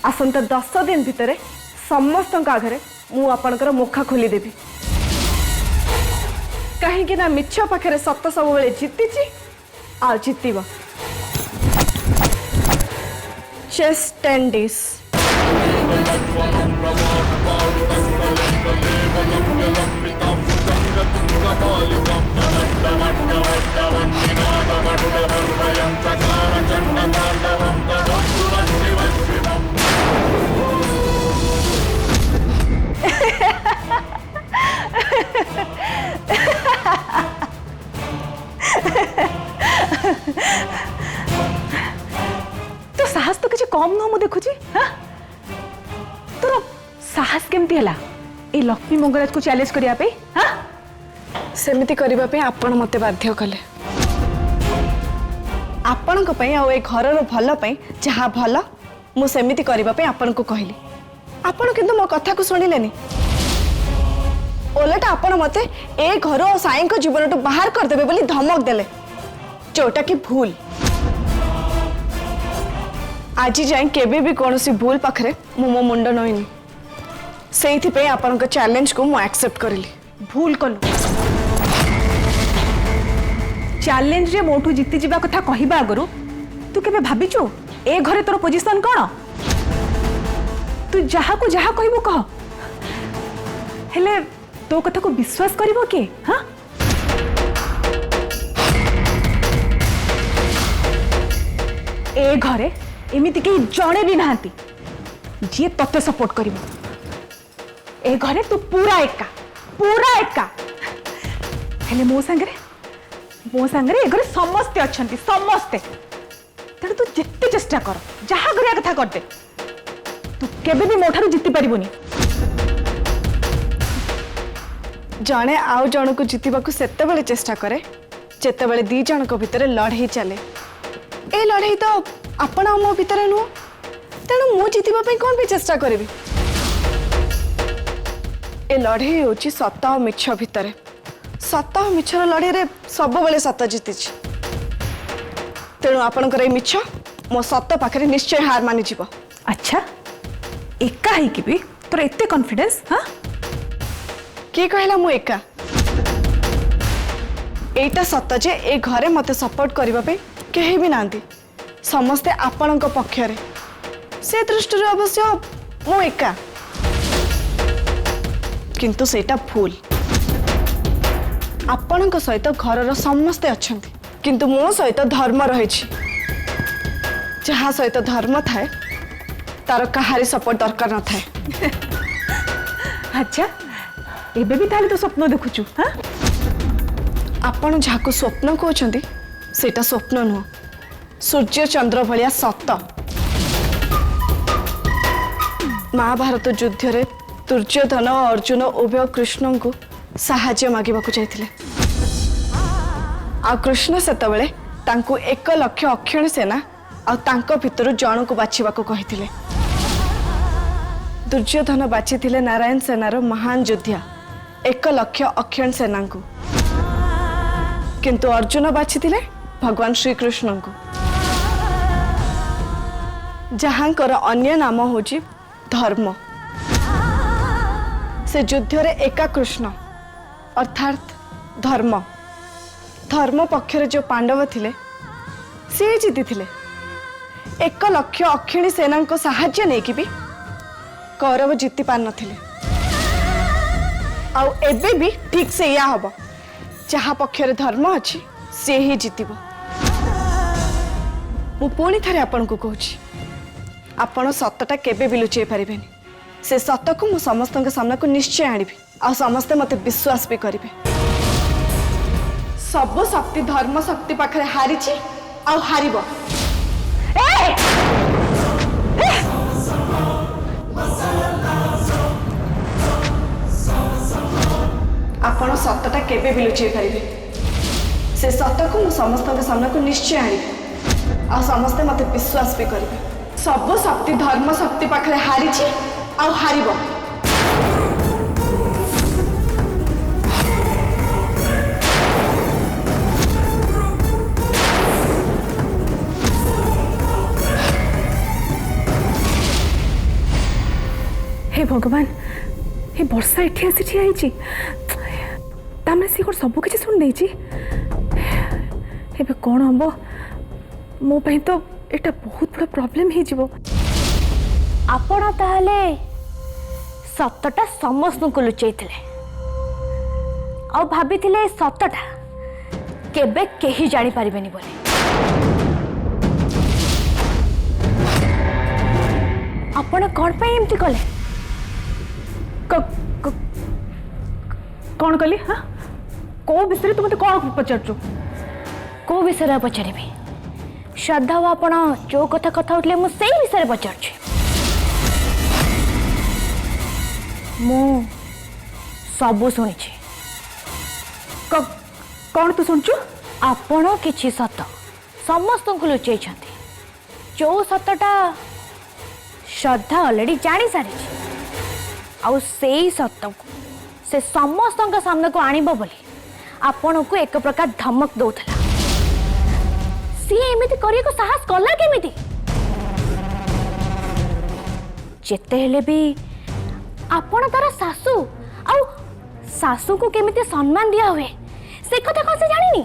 आसंता 10 दिन भितर समस्त आगे मु आपणकर मुखा खोलीदेवी कहीं ना मिछ पाखे सत सब बेले जीति आ जीतब जस्ट 10 days तो साहस तो किसी कम नुह मुझे देखुची हाँ तोर साहस केमती है ये लक्ष्मी मंगराज को चैलेंज करिया पे हाँ सेमिति करिबा पे आपण मते बाध्य कले आपण को पई आ ए घरर भल पई जहा भल मु सेमिति करिबा पे आपण को कहली आपण किंतु मो कथा को सुनिलेनी ओलटा आपण मते ए घर और साई को जीवन तो बाहर कर देबे बोली धमक देले जोटा कि भूल आज जाए केबे भी कौन सी भूल पाखरे मो मुंड नईनी से आपण चैलेंज को मु एक्सेप्ट करली भूल कलु चैलेंज रे मोठू जीति जीवा कथा कहिबा आगरु तू केबे भाबिचु ए घरे तोर पोजीशन कोन तू जहा को जहा कहबो कह हेले तो कथा को विश्वास करिवो के हां ए घरे एमिति के जणे भी नांती जे तते सपोर्ट करिवो ए घरे तू पूरा एका हेले मो संगे ए घरे समस्ते अछंती समस्ते तेरे तू जिते चेष्टा कर जहा करिया कथा करते तू केबे भी मोठारू जीति परिबोनी जणे आउ जण को जितबा को सेते बेले चेष्टा करे जेते बेले दी जण को भीतर लड़ाई चले ए लड़ाई तो आपण मो भीतर नु तेणु मु जितबा पे कोन भी चेष्टा करबी ए लड़ाई होची सत और मिछ भीतर सत और मिछर लड़ाई रे सब बेले सत जीति तेणु आपणकर ए मिछ मो सत पाखरे निश्चय हार मानि जीव अच्छा एका है कि भी तोर एते कॉन्फिडेंस हां किए कहला मु एका एटा सत जे ए घरे मते सपोर्ट करबा पे केही भी नांती समस्ते आपणक पक्षरे से दृष्टि अवश्य मु एका किंतु सेटा भूल आपणक सहित घरर समस्ते अछंती किंतु मो सहित धर्म रहिछि जहा सहित धर्म थाए तार कहारी सपोर्ट दरकार न थाए अच्छा एबे भी ताले तो स्वप्न देखुछु हां आपण जाको स्वप्न कहउछंती सेटा स्वप्न नुह सूर्य चंद्र भलिया सत महाभारत युद्ध रे दुर्योधन और अर्जुन उभय कृष्ण को साहाय्य मागिबा को जाइथिले आ कृष्ण सेतबेले तांको 1 लाख अक्षण सेना आ तांको भितर जण को बाछिबा को कहिथिले दुर्योधन बाछिथिले नारायण सेनार महान योद्धा 1 लाख अक्षण सेना को किंतु अर्जुन बाछिथिले भगवान श्री कृष्ण को जहांकर अन्य नाम होची धर्म से युद्ध रे एका कृष्ण अर्थात धर्म धर्म पक्षरे जो पांडव थिले से जीति थिले 1 लाख अक्षिणी सेना को साहाय्य नहीं कि भी कौरव जीति पार नथिले आउ एबे भी ठीक से या हबो जहा पक्षरे धर्म अछि से ही जीतिबो मु पुणी थारे आपन को कहूची आपण सतटा केबे भी लुचेई पारिबेनी से सत को मु समस्त के सामना को निश्चय आनिबी आ समस्त मते विश्वास भी करिवे सब शक्ति धर्म शक्ति पाखरे हारिछि आ हारिबो आपण सतटा केबे भी लुचेई पारिबे से सत को मु समस्त के सामना को निश्चय आनिबी आ समस्त मते विश्वास भी करिवे सब शक्ति धर्म शक्ति पाखरे हारिछि आ हारिबो भगवान ये वर्षा एठी आसी ठिया ହେଇଛି तामे सी को सब किछि सुन देछि एबे कोन हबो मो पई तो एटा बहुत बड़ा प्रॉब्लम हे जिवो आपण ताहले सतटा समस्त को लुचैथिले आ भाबिथिले सतटा केबे केही जानि परिबेनी बोले आपण कोन पे एमती कले कौन कली हाँ को विषय तुम कौन पचारचु को विषय पचारिबे श्रद्धा आपण जो कथा कथा उठले मु सेही विषय पचारछि मु सब शुणी कौन तू शुणचु आपण किछि सत समस्त को लुचै जो सतटा श्रद्धा ऑलरेडी जानी सारी आउ सेई सत को से समस्त सामने को आनिबो बोली आपण को एक प्रकार धमक दौथला सी एमिति करिया को साहस कला केमिति जेते हेले भी आपण तार सासू आउ सासू को केमिति सम्मान दिया हुए से कथा कसे जानिनी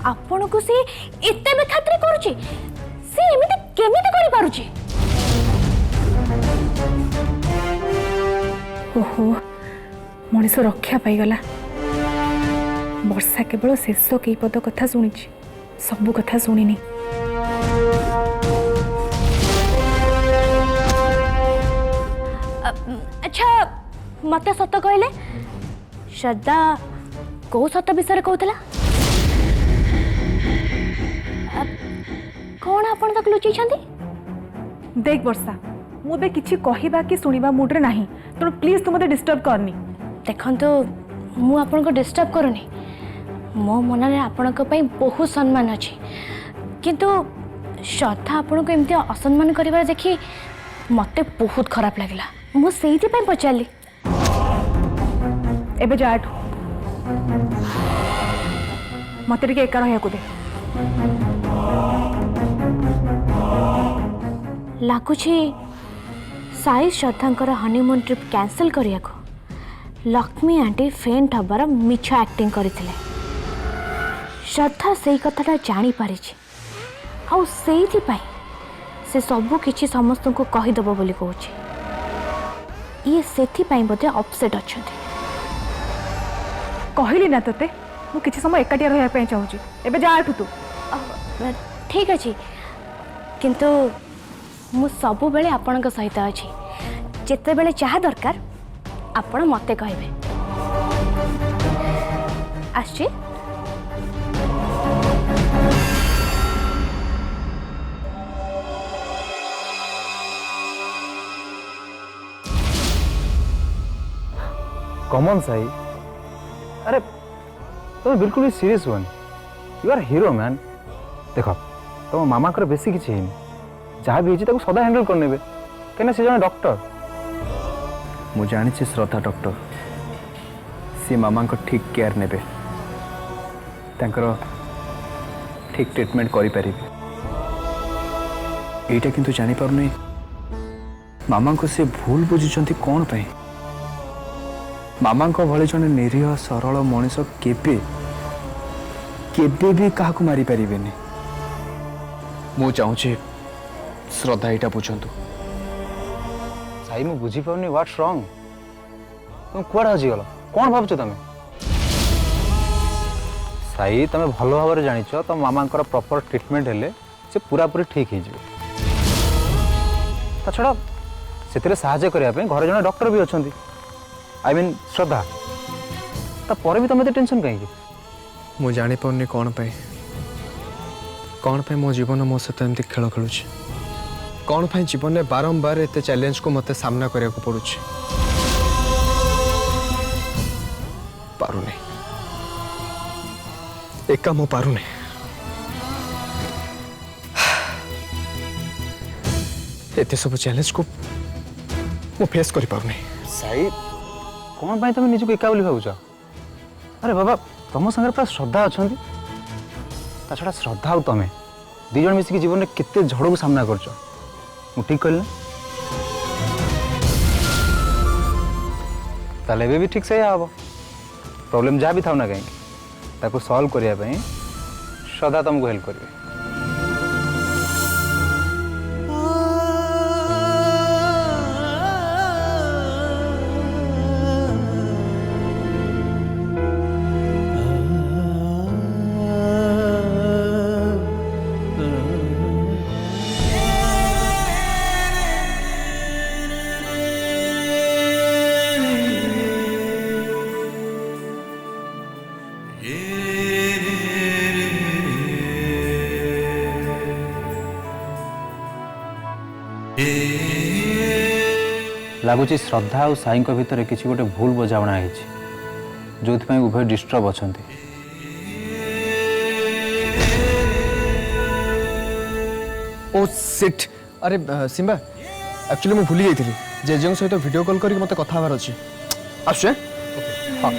आपण को से एते बेखातिर करूची से एमिति केमिति करि पारुची ओहो मनीष रक्षा पाईगला वर्षा केवल शेष कई पद कथा शुणी सबू कथा शुणिनी अच्छा मत सत कहले श्रद्धा को सत विषय कहला कौन आपण तक लुचै देख वर्षा मुझे किसी कहवा कि शुणा मुड्रे ना तेणु प्लीज तू मत डिस्टर्ब करनी देखो मु आपन को डिस्टर्ब करूनी मो मन में आपण बहुत सम्मान अच्छी किंतु श्रद्धा आपण को एमती असम्मान कर देखी मत बहुत खराब लगला मुझे पचारि एबे जा मत एका रहा दे लगुच साई श्रद्धांकर हनीमून ट्रिप कैंसल करिया को लक्ष्मी आंटी फेंट हबार मिछ एक्टिंग करथिले श्रद्धा से कथाटा जानी पारी आउ सेइथि पई से सब किछि समस्त को कहीदेव बोली कहूँ ये सेथि पई बोधे अपसेट अच्छे कहली ना तोते मु किछि समय एकाटिया रहा चाहूँगी एबे जा तू ठीक अच्छे किंतु मु सबु बेले आपणक सहित अच्छी जेते बेले चाह दरकार आपण मते कहबे आछि कॉमन साई अरे तुम बिल्कुल भी सीरियस हुआ यू आर हीरो मैन देख तुम मामा को बेसी किसी है जहाँ भी होता सदा हैंडल करने कहीं सी जन डॉक्टर मु जानी श्रद्धा डॉक्टर सी मामा को ठीक केयर ने ठीक ट्रीटमेंट करें यहीटा किंतु जानी पारनी मामा को सी भूल बुझुंट कौन पे मामा भले जन निरीह सरल मनीष केबे केबे भी क्या मारी पारिबेनी मु चाहूँगी श्रद्धा यहाँ बुझंतु साई मु बुझी पाउनी व्हाट्स रॉन्ग तुम कुआडे हजिगल कौन भावुच तुम साई तुम भल भाव जानिच तुम मामा प्रॉपर ट्रीटमेंट हेले से पूरा पूरी ठीक हो छड़ा से साहाय्य करने घर जन डॉक्टर भी अच्छा आई मीन श्रद्धा तापर भी तुम एत टेंशन कहीं मु जानी पाउनी कौन पे मो जीवन मो सहित एमती खेल खेलुଛି कौन पे जीवन में बारंबार एत चैलेंज को मत सामना करने को पड़ुଛି पारुनी एका मो पारुनी एत सब चैलेंज को मो फेस कर पारुनी साई कौन पाई तुम निजको एका बोली भावुच अरे बाबा तुम सागर पूरा श्रद्धा अच्छा छड़ा श्रद्धा और तुम दी जन मिसिक जीवन में केते झड़ को सामना कर ठीक कहल ताले एबे भी ठीक से हम प्रॉब्लम जहाँ भी था ना कहीं ताको सॉल्व करने श्रद्धा तुमको हेल्प करेंगे। लगुच श्रद्धा और साई भितर किसी गोटे भूल बुझाणा है जो उभय डिस्टर्ब अच्छा। ओ सिट अरे सिम्बा एक्चुअली मुझे भूली जाइए जेजे सहित वीडियो कॉल करके मत कथा हबार अच्छे आसुए हाँ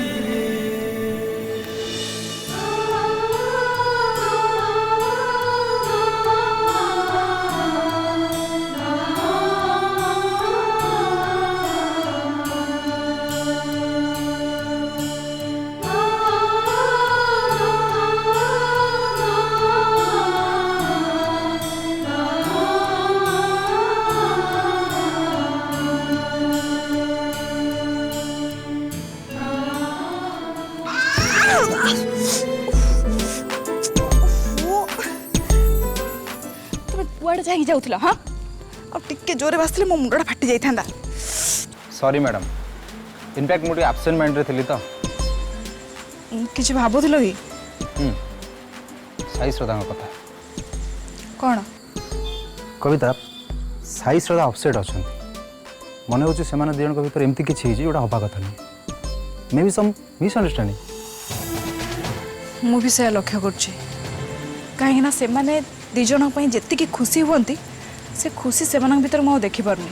कुआड़े जाई जाउथला हां अब टिके जोरे बसले मो मुंडा फाटी जाई थांदा। सॉरी मैडम इनफैक्ट मुझे एब्सेंट माइंड रे थली तो किछ भाबुथलो ही साई श्रद्धा कथा कोन कविता साई श्रद्धा अपसेट अच्छा मन हो दिजन भर एमती किसी जोटा हवा कथा नहीं मे बी सम मिसअंडरस्टैंडिंग मु भी से लक्ष्य करछि कहीं ना से माने दिजन जी खुशी हुंती से खुशी से भीतर मुझे देखी पारनी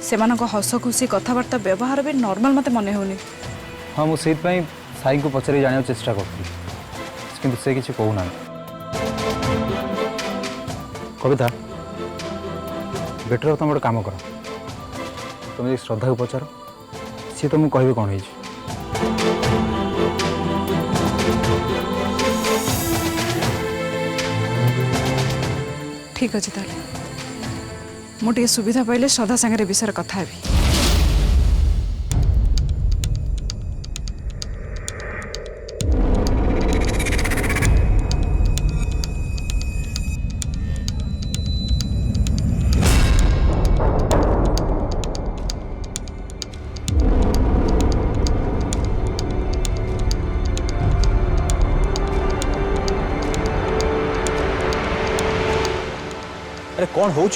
से हस खुशी कथबार्ता व्यवहार भी नॉर्मल मत मन होनी। हाँ मुझे साई को पचारि जाना चेष्टा करी से किसी कहूना कविता बेटर तुम गोटे कम कर तुम श्रद्धा को पचार सी तुमको कह कौन है ठीक अच्छे ताले मुझे सुविधा पाइले श्रद्धा सागर विषय कथा हेबी। अरे कौन हो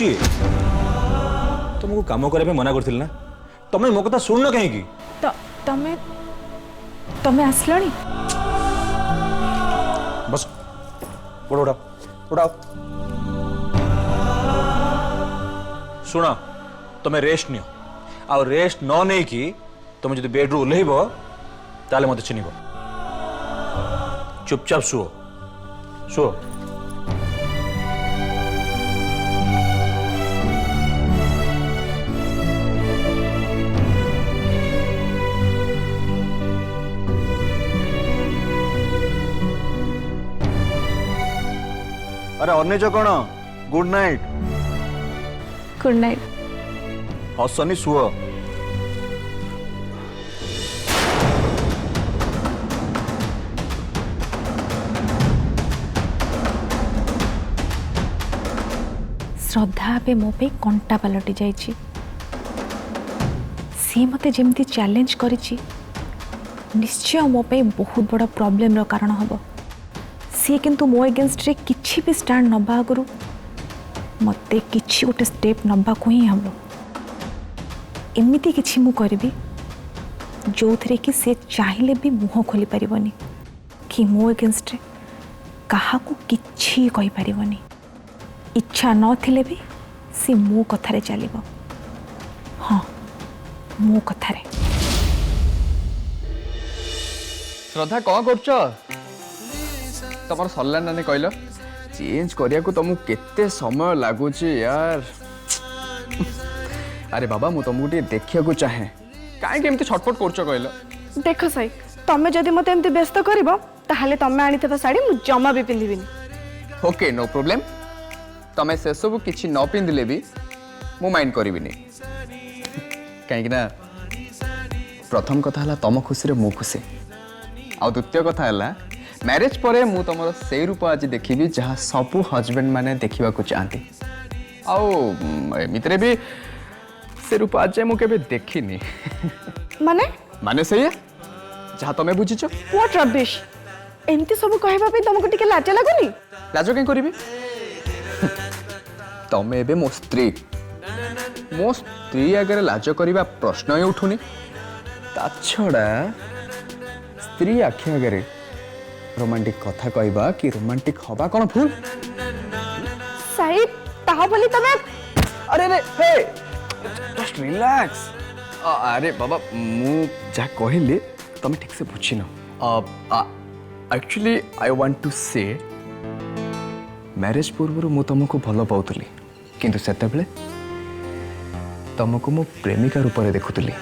तुमको काम करने मना करथिल ना तमें मो कथा सुन न कहीं तमें तमें आसलानी बस उड़ो उड़ाओ उड़ाओ सुना तुम्हें रेस्ट नियो आ रेस्ट न नहीं कि तुम जो बेड्रु ओल्लैब ताले मत चिन्ह चुपचाप शुओ शुओ। अरे अनेज कौन गुड नाइट गुड नाइट हसनी शुओ। श्रद्धा पे मो पे कंटा पलटि जाइछि सी मते जेमती चैलेंज करिछि निश्चय मो पे बहुत बड़ा प्रॉब्लम रो कारण हबो सी किंतु मो अगेंस्ट रे किछि भी स्टैंड नबा आगु मते किछि गोटे स्टेप नबा को ही हम एमिति किछि मु करबी जो थरे कि से चाहिले भी मुंह खोली परिबनी कि मो अगेंस्ट रे कहा को किछि कहि परिबनी इच्छा न थिले भी से मो कथारे चलिबो। हाँ मो कथारे। श्रद्धा कौन कर तुम सरला ना कहल चेंज करिया को तुमको केते समय लगुच यार। अरे बाबा मु तुमको देखिया को चाहे कहीं एमती छटपट करछ कहल देख साई तमें जदि मत एमती व्यस्त कर ताहले तमें आनी शाड़ी मु जमा भी पिंधिबिनी। ओके नो प्रॉब्लम तमें से सब किछि न पिंधिले भी मु माइंड करिबिनी कहीं ना प्रथम कथा है तुम खुशी रे मु खुशी आ द्वितीय कथा है मैरिज पर मु तुम से रूप आज देखी जहाँ सबू हजबैंड माने देखा चाहती आमित भी से रूप आज मु केबे देखिनी माने माने सही जहाँ तुम्हें बुझीच व्हाट रबिश एमती सब कहबा पे तुमको टिके लाज लागुनी? लाज कहीं करी तमें एबे मो स्त्री आगे लाज करवा प्रश्न ही उठुनी ता छड़ा स्त्री आखि आगे रोमांटिक कथा कहबा कि रोमांटिक हवा कौन भूल साई ताहा बोली तमे अरे रे हे जस्ट रिलैक्स अरे बाबा मु जा कहले तुम ठीक से बुझी न एक्चुअली आई वांट टू से मैरिज पूर्व मु तुमको भल पाउतली किंतु सेतेबेले तुमको मो प्रेमिका रूप में देखुली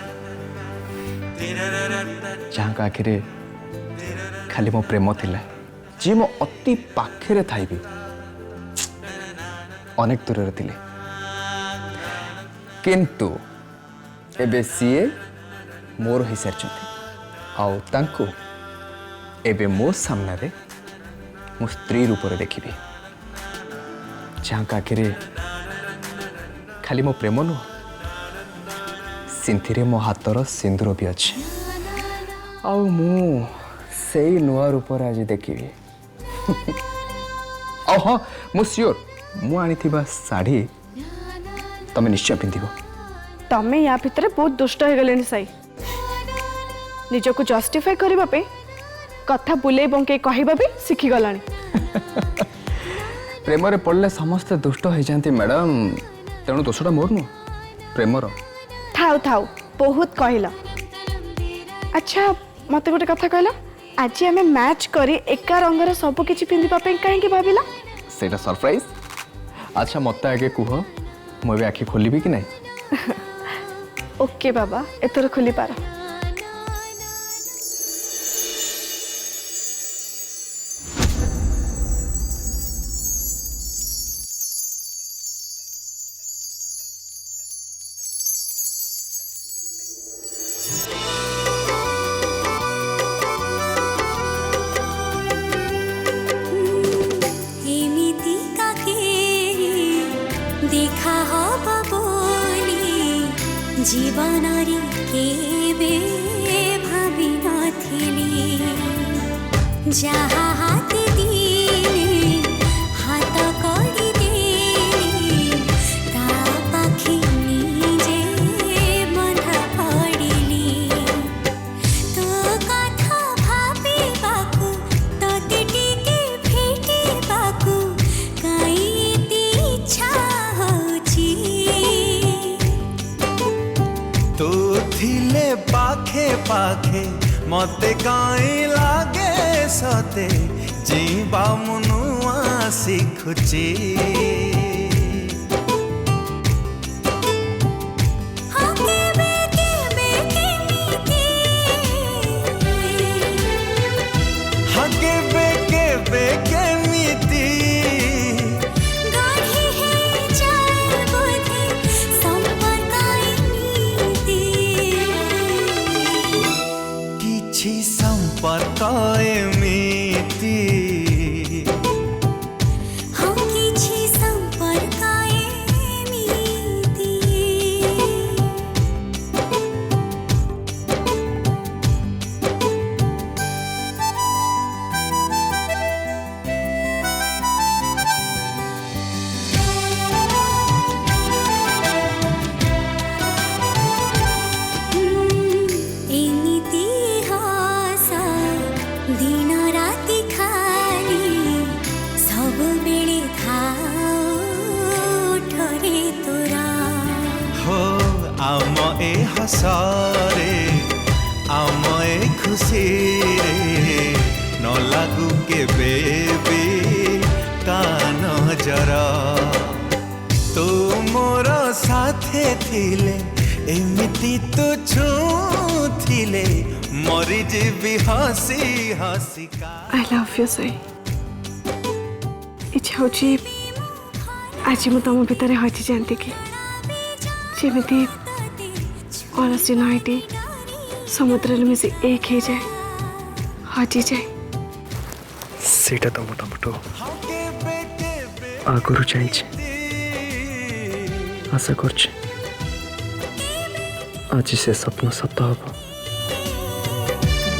जहाँ का आखिरे खाली मो प्रेम थिला जी मो अति पाखे थाई भी अनेक दूर थिले किंतु एबे सीए मोर हो सारी आउ तांको एबे मो सामने रे मो स्त्री रूप में देखी जहाँ का आखिरे खाली मो प्रेम नुह सिंथिरे मो हाथर सिंदूर भी अच्छे आउ मु से नुआ रूप आज देखी आ हाँ मु सियोर मु आनी साड़ी तमें निश्चय पिंधिबो तमें या भितर बहुत दुष्ट हो गले साई निज को जस्टिफाई करबा पे कथा बुले बंके कहबा भी सीखी गलानी प्रेम रे पड़ले समस्त दुष्ट हो जाती मैडम तेणु दोषटा मोर नु प्रेमर थाउ थाउ बहुत कहला। अच्छा मते गोटे कथा कहला आज आमे मैच करी एका रंगर सब किछि पिंधिबा पे काहे भाबिला सेटा सरप्राइज अच्छा मत आगे कुह मुझे आखि खोलिबी कि नहीं ओके बाबा एथर खोली पार जीवनरी केबे भावी नथिली जहाँ हाथ दिले हाथ करी देली ता पाखी निजे बंधा पड़िली तो कथा भाबी बाकू तो टिके भेटी बाकू कई इच्छा होची तू थिले पाखे पाखे मते काई लागे सते जीवा मुनुआ सिखुची संपर्क एमिति हम किछि संपर्क एमिति दिन राति खाली सब बेले ठरे तोरा हो आम ए हसरे आम ए खुशी रे न लागू के बेबी ता नजर तू मोर साथे थिले एमिति तो छूथिले मरी जीवी हसी हसी का आई लव यू साई इच्छा होची आज मु तुम भितर हजि जाती कि जमी अलसी नईटी समुद्र मिसी एक हो जाए हजि जाए ସେଇଟା ତ ମୋଟାମୋଟ ଆଗରୁ ଚାହିଁଛି ଆଶା କରୁଛି ଆଜି ସେ ସ୍ୱପ୍ନ ସତ ହବ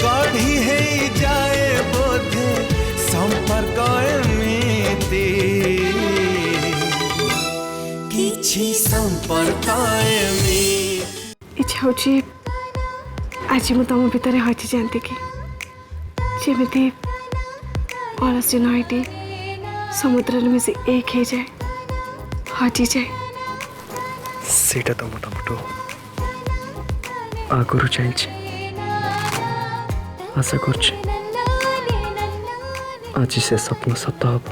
गढ़ी है जाए बोधे संपर्क एमिति किछि संपर्क एमिति इच्छा होची आज मु तुम भितर हजि जाती कि जमी अलसी नईटी समुद्र मिसी एक हो जाए हजि जाए ସେଇଟା ତ ମୋଟାମୋଟ ଆଗରୁ ଚାହିଁଛି ଆଶା କରୁଛି ଆଜି ସେ ସ୍ୱପ୍ନ ସତ ହବ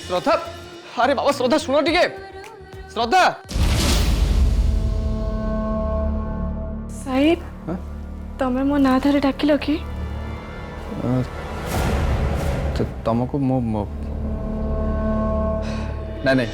श्रद्धा अरे बाबा श्रद्धा शुण टिके श्रद्धा साई तमें मो ना धरी डाकिल कि तुमको मो नहीं नहीं